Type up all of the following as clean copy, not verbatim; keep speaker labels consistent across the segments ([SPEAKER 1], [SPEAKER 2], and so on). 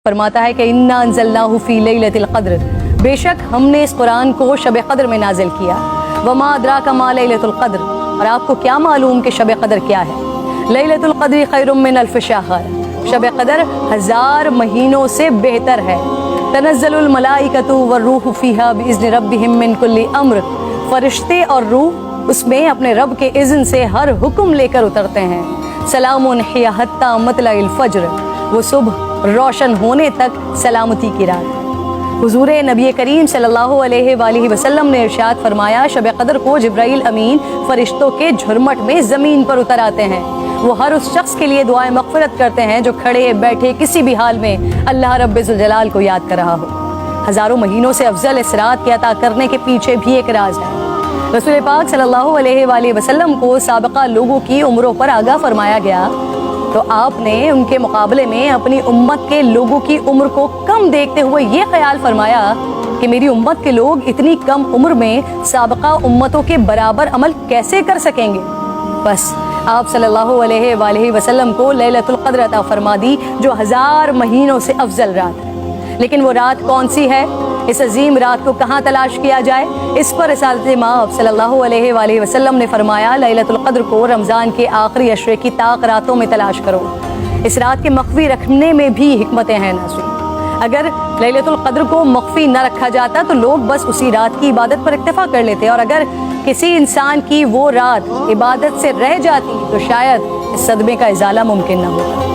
[SPEAKER 1] فرماتا ہے کہ انا انزلناہ فی لیلۃ القدر، بے شک ہم نے اس قرآن کو شب قدر میں نازل کیا۔ وما ادراک ما لیلۃ القدر، اور آپ کو کیا معلوم کہ شب قدر کیا ہے؟ لیلۃ القدر خیر من الف شہر، شب قدر 1000 مہینوں سے بہتر ہے۔ تنزل الملائکۃ والروح فیہا باذن ربہم من کل امر، فرشتے اور روح اس میں اپنے رب کے اذن سے ہر حکم لے کر اترتے ہیں۔ سلام ہی حتی مطلع الفجر، وہ صبح روشن ہونے تک سلامتی کی رات۔ حضور نبی کریم صلی اللہ علیہ وآلہ وسلم نے ارشاد فرمایا، شب قدر کو جبرائیل امین فرشتوں کے جھرمٹ میں زمین پر اتر آتے ہیں۔ وہ ہر اس شخص کے لیے دعائیں مغفرت کرتے ہیں جو کھڑے بیٹھے کسی بھی حال میں اللہ رب ذوالجلال کو یاد کر رہا ہو۔ ہزاروں مہینوں سے افضل اس رات کے عطا کرنے کے پیچھے بھی ایک راز ہے۔ رسول پاک صلی اللہ علیہ وآلہ وسلم کو سابقہ لوگوں کی عمروں پر آگاہ فرمایا گیا، تو آپ نے ان کے مقابلے میں اپنی امت کے لوگوں کی عمر کو کم دیکھتے ہوئے یہ خیال فرمایا کہ میری امت کے لوگ اتنی کم عمر میں سابقہ امتوں کے برابر عمل کیسے کر سکیں گے؟ بس آپ صلی اللہ علیہ وآلہ وسلم کو لیلۃ القدر عطا فرما دی، جو 1000 مہینوں سے افضل رات ہے۔ لیکن وہ رات کون سی ہے؟ اس عظیم رات کو کہاں تلاش کیا جائے؟ اس پر رسالت مآب صلی اللہ علیہ وآلہ وسلم نے فرمایا، لیلۃ القدر کو رمضان کے آخری عشرے کی طاق راتوں میں تلاش کرو۔ اس رات کے مخفی رکھنے میں بھی حکمتیں ہیں ناظرین۔ اگر لیلۃ القدر کو مخفی نہ رکھا جاتا تو لوگ بس اسی رات کی عبادت پر اکتفا کر لیتے، اور اگر کسی انسان کی وہ رات عبادت سے رہ جاتی تو شاید اس صدمے کا ازالہ ممکن نہ ہوتا۔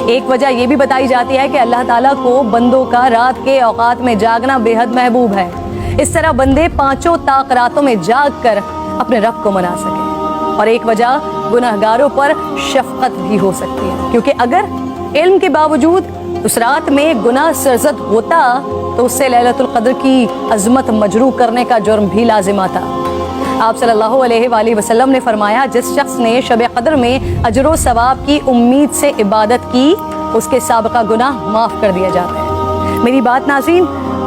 [SPEAKER 1] ایک وجہ یہ بھی بتائی جاتی ہے کہ اللہ تعالیٰ کو بندوں کا رات کے اوقات میں جاگنا بے حد محبوب ہے، اس طرح بندے 5 طاق راتوں میں جاگ کر اپنے رب کو منا سکیں۔ اور ایک وجہ گناہگاروں پر شفقت بھی ہو سکتی ہے، کیونکہ اگر علم کے باوجود اس رات میں گناہ سرزد ہوتا تو اس سے لیلۃ القدر کی عظمت مجروح کرنے کا جرم بھی لازم آتا۔ آپ صلی اللہ علیہ وآلہ وسلم نے فرمایا، جس شخص نے شب قدر میں اجر و ثواب کی امید سے عبادت کی، اس کے سابقہ گناہ معاف کر دیا جاتا ہے۔ میری بات ناظرین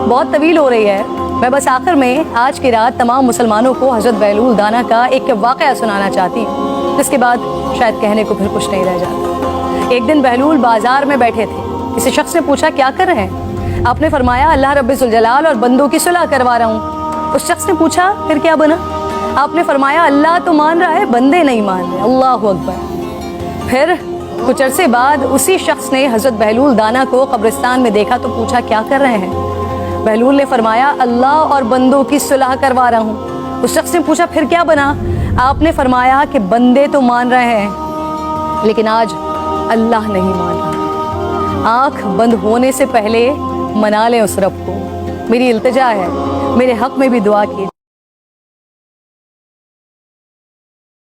[SPEAKER 1] بہت طویل ہو رہی ہے، میں بس آخر میں آج کی رات تمام مسلمانوں کو حضرت بہلول دانا کا ایک واقعہ سنانا چاہتی ہوں، جس کے بعد شاید کہنے کو پھر کچھ نہیں رہ جاتا۔ ایک دن بہلول بازار میں بیٹھے تھے، کسی شخص نے پوچھا کیا کر رہے ہیں؟ آپ نے فرمایا اللہ رب ذوالجلال اور بندوں کی صلح کروا رہا ہوں۔ اس شخص نے پوچھا پھر کیا بنا؟ آپ نے فرمایا اللہ تو مان رہا ہے، بندے نہیں مان رہے۔ اللہ اکبر۔ پھر کچھ عرصے بعد اسی شخص نے حضرت بہلول دانا کو قبرستان میں دیکھا تو پوچھا کیا کر رہے ہیں؟ بہلول نے فرمایا اللہ اور بندوں کی صلح کروا رہا ہوں۔ اس شخص نے پوچھا پھر کیا بنا؟ آپ نے فرمایا کہ بندے تو مان رہے ہیں لیکن آج اللہ نہیں مان رہا۔ آنکھ بند ہونے سے پہلے منا لیں اس رب کو۔ میری التجا ہے، میرے حق میں بھی دعا کیجیے۔